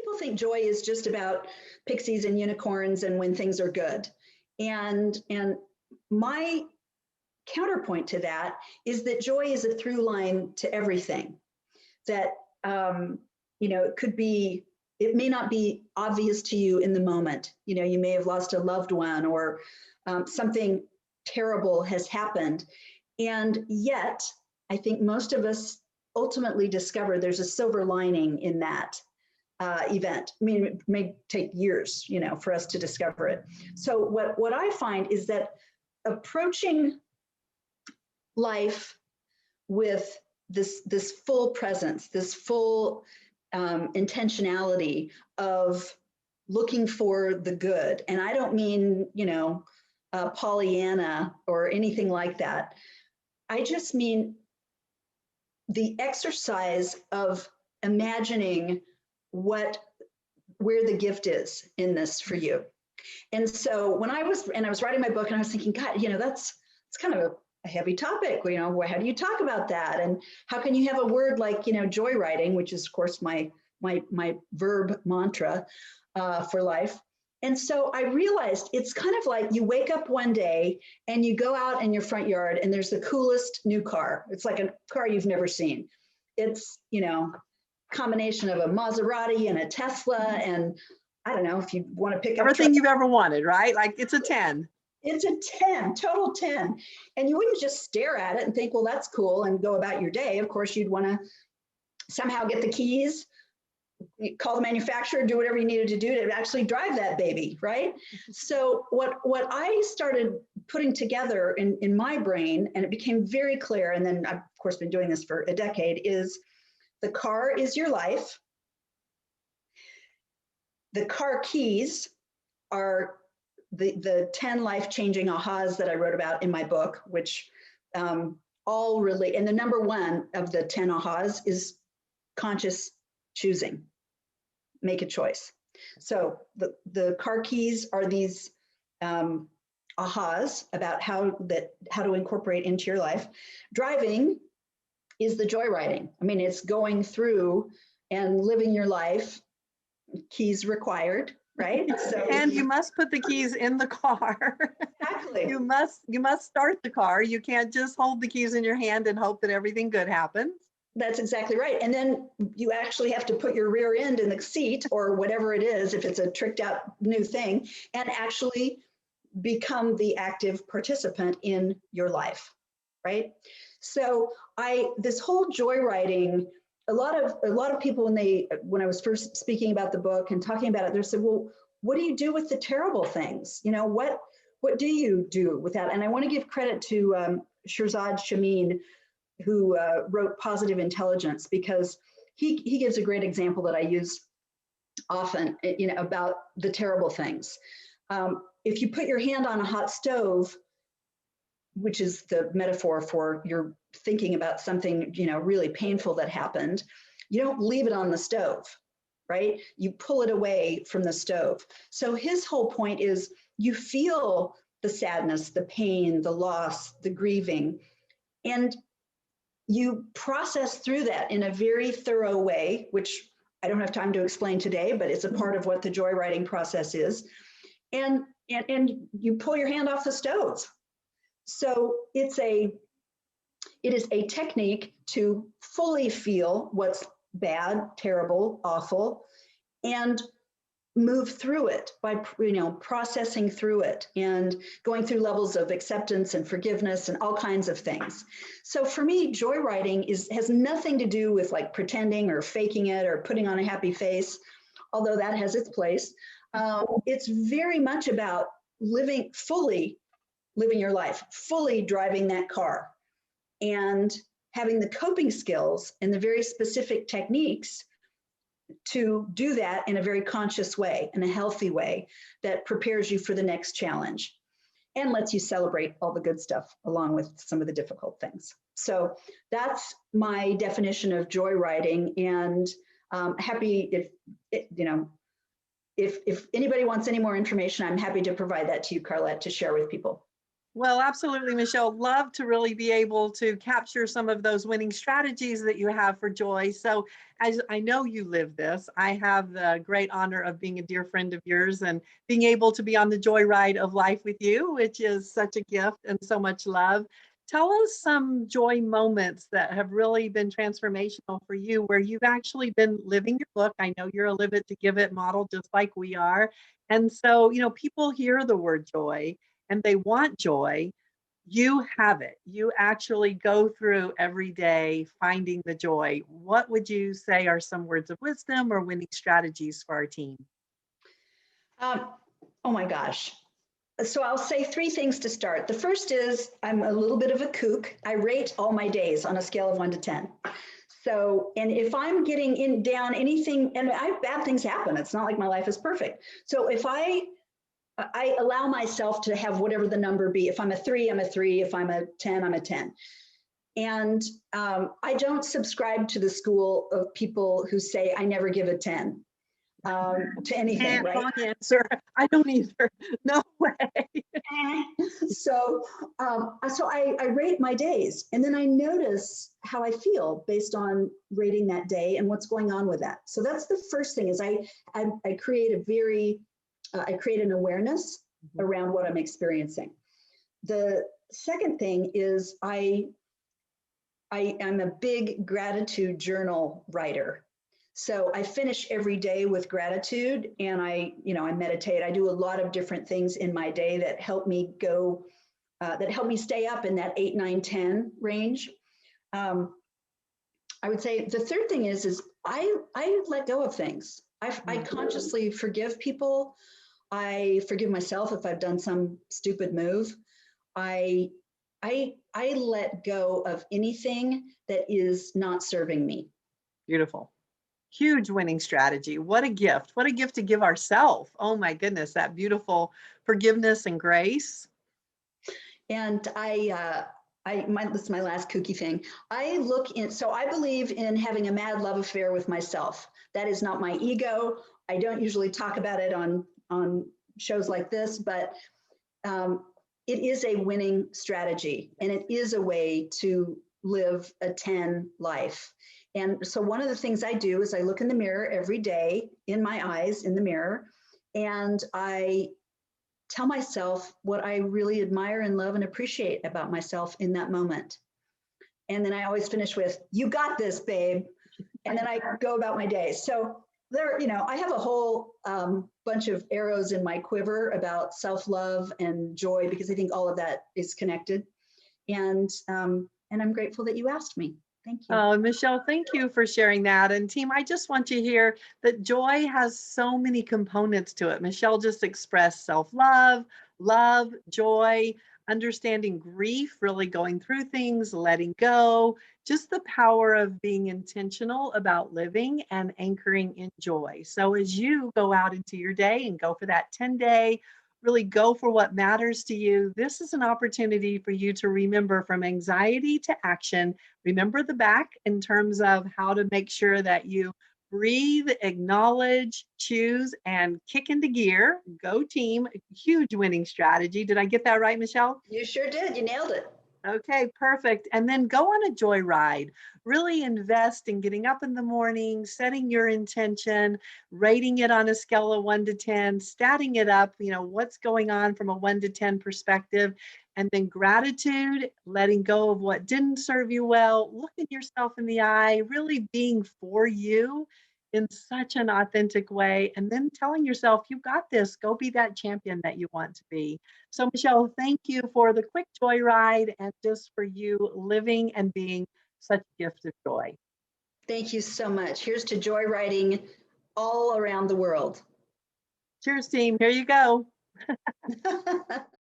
people think joy is just about pixies and unicorns and when things are good. And my counterpoint to that is that joy is a through line to everything. That, it may not be obvious to you in the moment. You may have lost a loved one, or something terrible has happened. And yet, I think most of us ultimately discover there's a silver lining in that event. I mean, it may take years, for us to discover it. So what I find is that approaching life with this full presence, this full intentionality of looking for the good. And I don't mean, Pollyanna or anything like that. I just mean the exercise of imagining where the gift is in this for you. And so when I was writing my book, and I was thinking, God, it's kind of a heavy topic. How do you talk about that? And how can you have a word like, joyriding, which is of course my verb mantra for life. And so I realized it's kind of like you wake up one day and you go out in your front yard and there's the coolest new car. It's like a car you've never seen. It's, combination of a Maserati and a Tesla. And I don't know if you want to pick up everything you've ever wanted, right? Like it's a 10. It's a 10, total 10. And you wouldn't just stare at it and think, well, that's cool, and go about your day. Of course, you'd want to somehow get the keys, call the manufacturer, do whatever you needed to do to actually drive that baby, right? So what I started putting together in my brain, and it became very clear, and then I've of course been doing this for a decade, is the car is your life. The car keys are the 10 life-changing ahas that I wrote about in my book, which all really, and the number one of the 10 ahas is conscious choosing. Make a choice. So the car keys are these ahas about how to incorporate into your life. Driving is the joyriding. I mean, it's going through and living your life, keys required, right? So, and you must put the keys in the car. Exactly. You must start the car. You can't just hold the keys in your hand and hope that everything good happens. That's exactly right. And then you actually have to put your rear end in the seat or whatever it is, if it's a tricked out new thing, and actually become the active participant in your life, right? So this whole joyriding, a lot of people when I was first speaking about the book and talking about it, they said, well, what do you do with the terrible things? What do you do with that? And I want to give credit to Shirzad Chamine, who wrote Positive Intelligence, because he gives a great example that I use often, about the terrible things. If you put your hand on a hot stove, which is the metaphor for you're thinking about something, really painful that happened, you don't leave it on the stove, right? You pull it away from the stove. So his whole point is you feel the sadness, the pain, the loss, the grieving, and you process through that in a very thorough way, which I don't have time to explain today, but it's a part of what the joyriding process is. And you pull your hand off the stove. So it is a technique to fully feel what's bad, terrible, awful, and move through it by processing through it and going through levels of acceptance and forgiveness and all kinds of things. So for me, joyriding has nothing to do with like pretending or faking it or putting on a happy face, although that has its place. It's very much about living your life, fully driving that car, and having the coping skills and the very specific techniques to do that in a very conscious way, in a healthy way that prepares you for the next challenge and lets you celebrate all the good stuff along with some of the difficult things. So that's my definition of joyriding, and happy if anybody wants any more information, I'm happy to provide that to you, Carlette, to share with people. Well, absolutely, Michelle. Love to really be able to capture some of those winning strategies that you have for joy. So, as I know you live this, I have the great honor of being a dear friend of yours and being able to be on the joy ride of life with you, which is such a gift and so much love. Tell us some joy moments that have really been transformational for you, where you've actually been living your book. I know you're a live it to give it model, just like we are. And so, people hear the word joy and they want joy, you have it. You actually go through every day finding the joy. What would you say are some words of wisdom or winning strategies for our team? Um, oh my gosh. So I'll say three things to start. The first is I'm a little bit of a kook. I rate all my days on a scale of 1 to 10. So, and if I'm getting in down anything, and bad things happen, it's not like my life is perfect. So if I allow myself to have whatever the number be. If I'm a 3, I'm a 3. If I'm a 10, I'm a 10. And I don't subscribe to the school of people who say I never give a 10 to anything, right? Wrong answer. I don't either. No way. So, I rate my days, and then I notice how I feel based on rating that day and what's going on with that. So that's the first thing. Is I create I create an awareness around what I'm experiencing. The second thing is I am a big gratitude journal writer. So I finish every day with gratitude, and I meditate. I do a lot of different things in my day that help me that help me stay up in that 8, 9, 10 range. I would say the third thing is I let go of things. I consciously forgive people. I forgive myself if I've done some stupid move. I let go of anything that is not serving me. Beautiful. Huge winning strategy. What a gift. What a gift to give ourselves. Oh my goodness, that beautiful forgiveness and grace. And this is my last kooky thing. So I believe in having a mad love affair with myself. That is not my ego. I don't usually talk about it on shows like this, but it is a winning strategy, and it is a way to live a 10 life. And so one of the things I do is I look in the mirror every day, in my eyes in the mirror, and I tell myself what I really admire and love and appreciate about myself in that moment. And then I always finish with, "You got this, babe." And then I go about my day. So I have a whole bunch of arrows in my quiver about self-love and joy, because I think all of that is connected. And I'm grateful that you asked me. Thank you. Oh, Michelle, thank you for sharing that. And team, I just want you to hear that joy has so many components to it. Michelle just expressed self-love, love, joy, understanding grief, really going through things, letting go, just the power of being intentional about living and anchoring in joy. So as you go out into your day and go for that 10-day, really go for what matters to you, this is an opportunity for you to remember from anxiety to action. Remember the back in terms of how to make sure that you breathe, acknowledge, choose, and kick into gear. Go team. Huge winning strategy. Did I get that right, Michelle? You sure did. You nailed it. Okay, perfect. And then go on a joy ride. Really invest in getting up in the morning, setting your intention, rating it on a scale of 1 to 10, statting it up, what's going on from a 1 to 10 perspective, and then gratitude, letting go of what didn't serve you well, looking yourself in the eye, really being for you in such an authentic way, and then telling yourself, "You got this, go be that champion that you want to be." So, Michelle, thank you for the quick joyride and just for you living and being such a gift of joy. Thank you so much. Here's to joyriding all around the world. Cheers, team. Here you go.